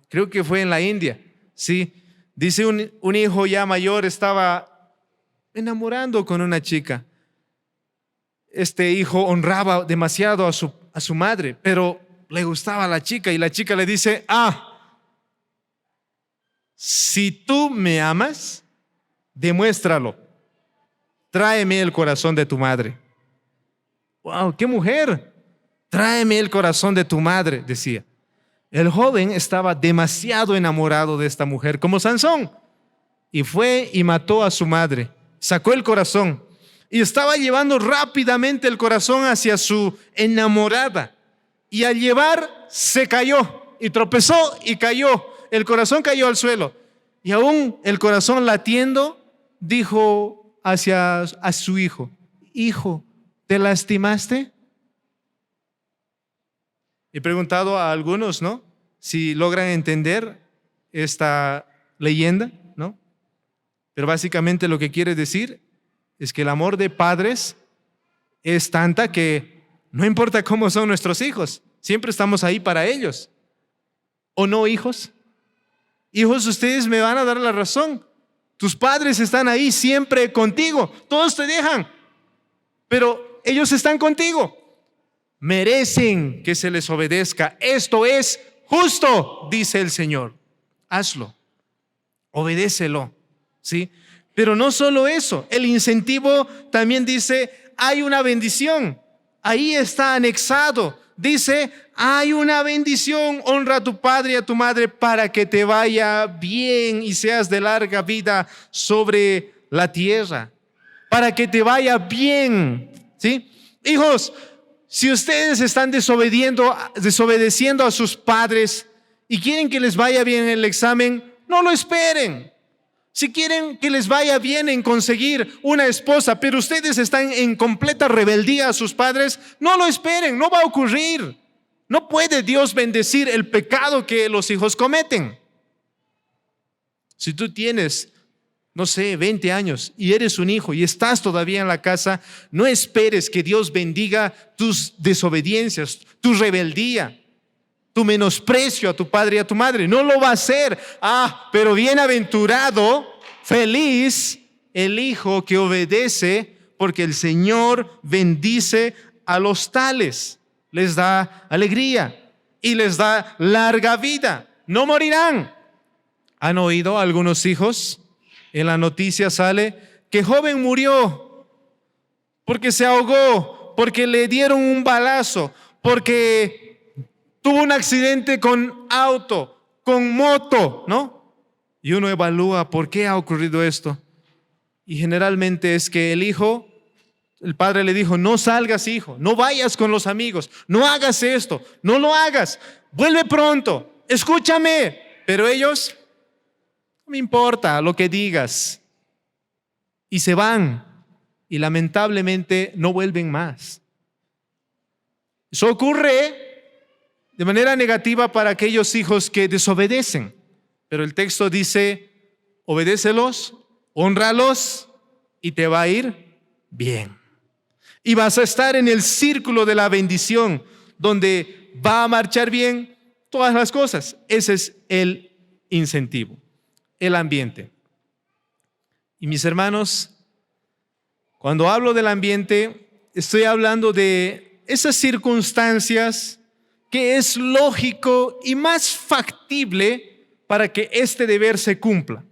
creo que fue en la India, ¿sí? Dice un hijo ya mayor estaba enamorando con una chica. Este hijo honraba demasiado a su madre, pero le gustaba a la chica y la chica le dice, si tú me amas, demuéstralo. Tráeme el corazón de tu madre. ¡Wow! ¡Qué mujer! Tráeme el corazón de tu madre, decía. El joven estaba demasiado enamorado de esta mujer, como Sansón, y fue y mató a su madre. Sacó el corazón y estaba llevando rápidamente el corazón hacia su enamorada. Y al llevar, se cayó y tropezó y cayó. El corazón cayó al suelo. Y aún el corazón latiendo, dijo a su hijo, hijo, ¿te lastimaste? He preguntado a algunos, ¿no?, si logran entender esta leyenda, ¿no? Pero básicamente lo que quiere decir es que el amor de padres es tanta que no importa cómo son nuestros hijos, siempre estamos ahí para ellos. ¿O no, hijos? Hijos, ustedes me van a dar la razón. Tus padres están ahí siempre contigo. Todos te dejan, pero ellos están contigo. Merecen que se les obedezca. Esto es justo, dice el Señor. Hazlo, obedécelo, ¿sí? Pero no solo eso, el incentivo también dice, hay una bendición. Ahí está anexado. dice, hay una bendición, honra a tu padre y a tu madre para que te vaya bien y seas de larga vida sobre la tierra, para que te vaya bien, ¿sí? Hijos, si ustedes están desobedeciendo a sus padres y quieren que les vaya bien en el examen, no lo esperen. Si quieren que les vaya bien en conseguir una esposa, pero ustedes están en completa rebeldía a sus padres, no lo esperen, no va a ocurrir. No puede Dios bendecir el pecado que los hijos cometen. Si tú tienes, no sé, 20 años y eres un hijo y estás todavía en la casa, no esperes que Dios bendiga tus desobediencias, tu rebeldía, tu menosprecio a tu padre y a tu madre. No lo va a hacer. Pero bienaventurado, feliz el hijo que obedece, porque el Señor bendice a los tales. Les da alegría y les da larga vida. No morirán. ¿Han oído algunos hijos? En la noticia sale que joven murió porque se ahogó, porque le dieron un balazo, porque tuvo un accidente con auto, con moto, ¿no? Y uno evalúa por qué ha ocurrido esto. Y generalmente es que el padre le dijo, no salgas, hijo, no vayas con los amigos, no hagas esto, no lo hagas, vuelve pronto, escúchame. Pero ellos, no me importa lo que digas. Y se van y lamentablemente no vuelven más. Eso ocurre de manera negativa para aquellos hijos que desobedecen. Pero el texto dice, obedécelos, hónralos y te va a ir bien. Y vas a estar en el círculo de la bendición, donde va a marchar bien todas las cosas. Ese es el incentivo, el ambiente. Y mis hermanos, cuando hablo del ambiente, estoy hablando de esas circunstancias que es lógico y más factible para que este deber se cumpla.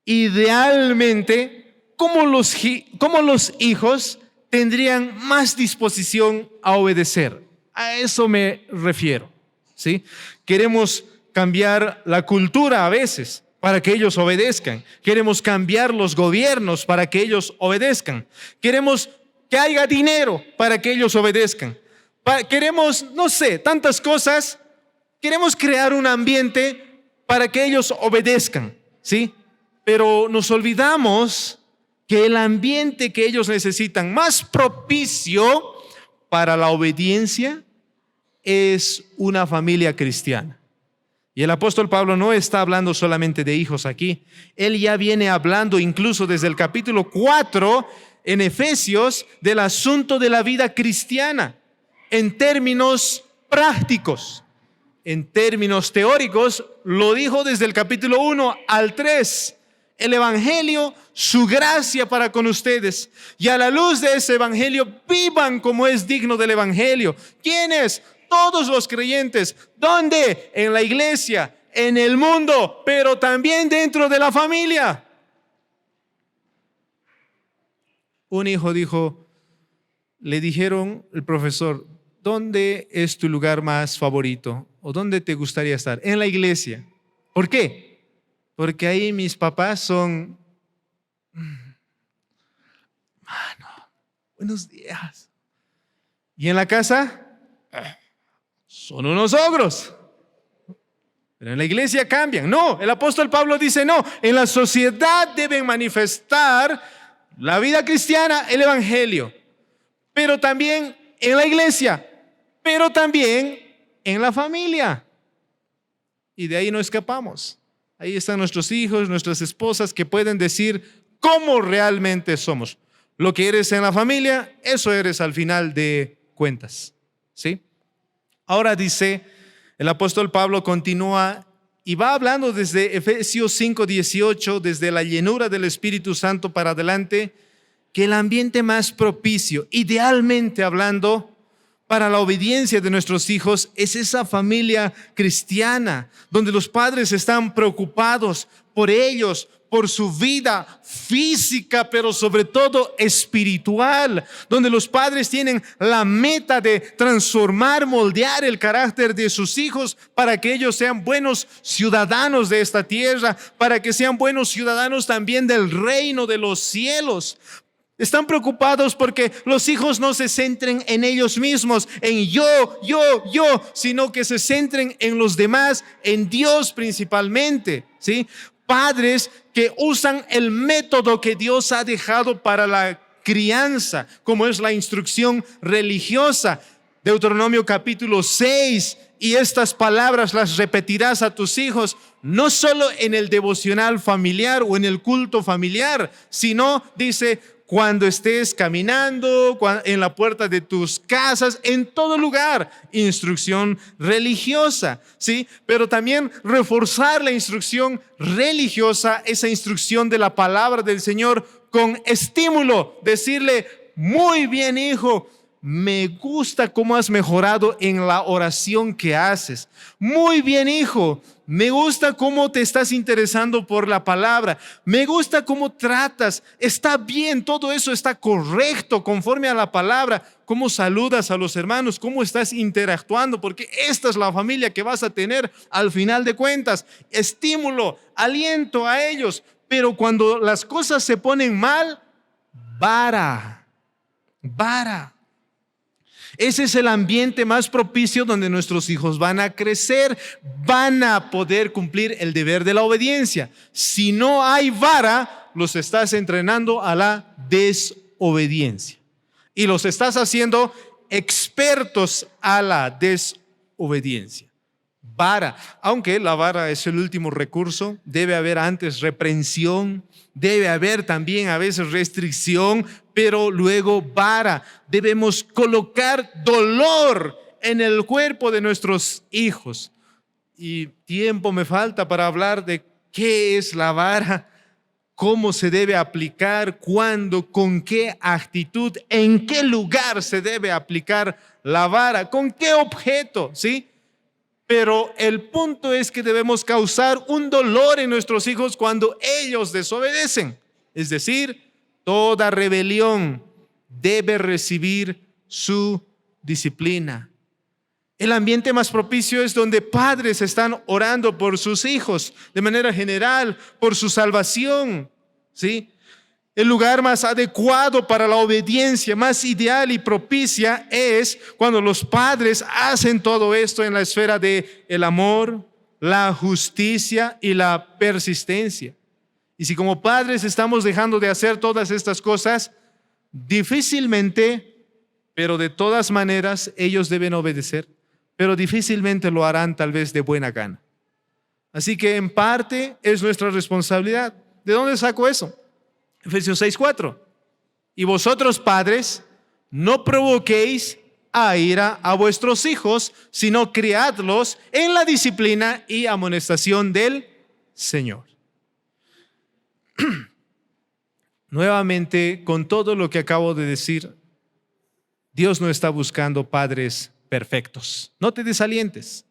Idealmente, ¿cómo los hijos tendrían más disposición a obedecer? A eso me refiero, ¿sí? Queremos cambiar la cultura a veces para que ellos obedezcan. Queremos cambiar los gobiernos para que ellos obedezcan. Queremos que haya dinero para que ellos obedezcan. Queremos, no sé, tantas cosas. Queremos crear un ambiente para que ellos obedezcan, ¿sí? Pero nos olvidamos que el ambiente que ellos necesitan más propicio para la obediencia es una familia cristiana. Y el apóstol Pablo no está hablando solamente de hijos aquí. Él ya viene hablando incluso desde el capítulo 4 en Efesios del asunto de la vida cristiana en términos prácticos. En términos teóricos, lo dijo desde el capítulo 1 al 3. El evangelio, su gracia para con ustedes. Y a la luz de ese evangelio, vivan como es digno del evangelio. ¿Quiénes? Todos los creyentes. ¿Dónde? En la iglesia, en el mundo, pero también dentro de la familia. Un hijo dijo, le dijeron el profesor, ¿dónde es tu lugar más favorito? ¿O dónde te gustaría estar? En la iglesia. ¿Por qué? Porque ahí mis papás son, buenos días. ¿Y en la casa? Son unos ogros. Pero en la iglesia cambian. No, el apóstol Pablo dice no, en la sociedad deben manifestar la vida cristiana, el evangelio. Pero también en la iglesia, pero también en la familia. Y de ahí no escapamos. Ahí están nuestros hijos, nuestras esposas que pueden decir cómo realmente somos. Lo que eres en la familia, eso eres al final de cuentas. ¿Sí? Ahora dice, el apóstol Pablo continúa y va hablando desde Efesios 5:18, desde la llenura del Espíritu Santo para adelante, que el ambiente más propicio, idealmente hablando, para la obediencia de nuestros hijos es esa familia cristiana, donde los padres están preocupados por ellos, por su vida física, pero sobre todo espiritual, donde los padres tienen la meta de transformar, moldear el carácter de sus hijos para que ellos sean buenos ciudadanos de esta tierra, para que sean buenos ciudadanos también del reino de los cielos. Están preocupados porque los hijos no se centren en ellos mismos, en yo, sino que se centren en los demás, en Dios principalmente, ¿sí? Padres que usan el método que Dios ha dejado para la crianza, como es la instrucción religiosa. Deuteronomio capítulo 6, y estas palabras las repetirás a tus hijos, no solo en el devocional familiar o en el culto familiar, sino, dice, cuando estés caminando, en la puerta de tus casas, en todo lugar, instrucción religiosa, ¿sí? Pero también reforzar la instrucción religiosa, esa instrucción de la palabra del Señor con estímulo, decirle, muy bien, hijo, me gusta cómo has mejorado en la oración que haces. Muy bien, hijo. Me gusta cómo te estás interesando por la palabra. Me gusta cómo tratas. Está bien, todo eso está correcto conforme a la palabra. Cómo saludas a los hermanos, cómo estás interactuando, porque esta es la familia que vas a tener al final de cuentas. Estímulo, aliento a ellos. Pero cuando las cosas se ponen mal, vara. Ese es el ambiente más propicio donde nuestros hijos van a crecer, van a poder cumplir el deber de la obediencia. Si no hay vara, los estás entrenando a la desobediencia y los estás haciendo expertos a la desobediencia. Vara, aunque la vara es el último recurso, debe haber antes reprensión, debe haber también a veces restricción, pero luego vara. Debemos colocar dolor en el cuerpo de nuestros hijos. Y tiempo me falta para hablar de qué es la vara, cómo se debe aplicar, cuándo, con qué actitud, en qué lugar se debe aplicar la vara, con qué objeto, ¿sí? Pero el punto es que debemos causar un dolor en nuestros hijos cuando ellos desobedecen. Es decir, toda rebelión debe recibir su disciplina. El ambiente más propicio es donde padres están orando por sus hijos, de manera general, por su salvación, ¿sí? El lugar más adecuado para la obediencia, más ideal y propicia es cuando los padres hacen todo esto en la esfera de el amor, la justicia y la persistencia. Y si como padres estamos dejando de hacer todas estas cosas, difícilmente, pero de todas maneras ellos deben obedecer, pero difícilmente lo harán tal vez de buena gana. Así que en parte es nuestra responsabilidad. ¿De dónde saco eso? Efesios 6:4. Y vosotros, padres, no provoquéis a ira a vuestros hijos, sino criadlos en la disciplina y amonestación del Señor. Nuevamente, con todo lo que acabo de decir, Dios no está buscando padres perfectos. No te desalientes.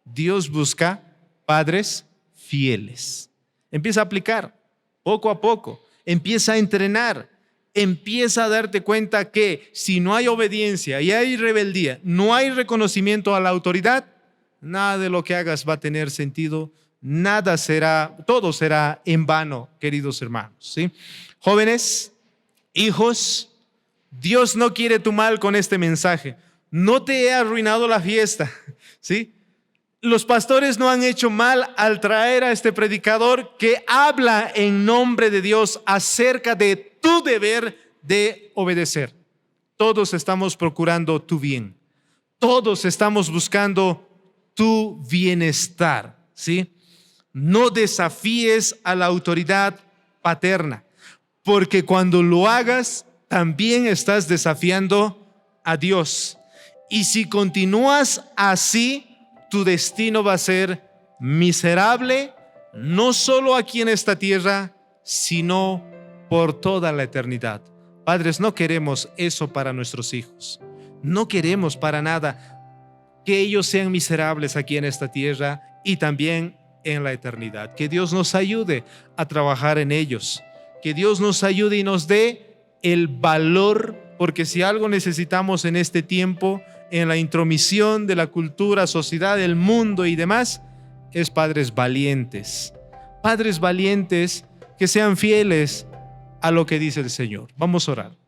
Dios busca padres fieles. Empieza a aplicar poco a poco. Empieza a entrenar, empieza a darte cuenta que si no hay obediencia y hay rebeldía, no hay reconocimiento a la autoridad, nada de lo que hagas va a tener sentido, todo será en vano, queridos hermanos, ¿sí? Jóvenes, hijos, Dios no quiere tu mal con este mensaje. No te he arruinado la fiesta, ¿sí? Los pastores no han hecho mal al traer a este predicador que habla en nombre de Dios acerca de tu deber de obedecer. Todos estamos procurando tu bien. Todos estamos buscando tu bienestar, ¿sí? No desafíes a la autoridad paterna, porque cuando lo hagas, también estás desafiando a Dios. Y si continúas así, tu destino va a ser miserable, no solo aquí en esta tierra, sino por toda la eternidad. Padres, no queremos eso para nuestros hijos. No queremos para nada que ellos sean miserables aquí en esta tierra y también en la eternidad. Que Dios nos ayude a trabajar en ellos. Que Dios nos ayude y nos dé el valor, porque si algo necesitamos en este tiempo, en la intromisión de la cultura, sociedad, del mundo y demás, es padres valientes. Padres valientes que sean fieles a lo que dice el Señor. Vamos a orar.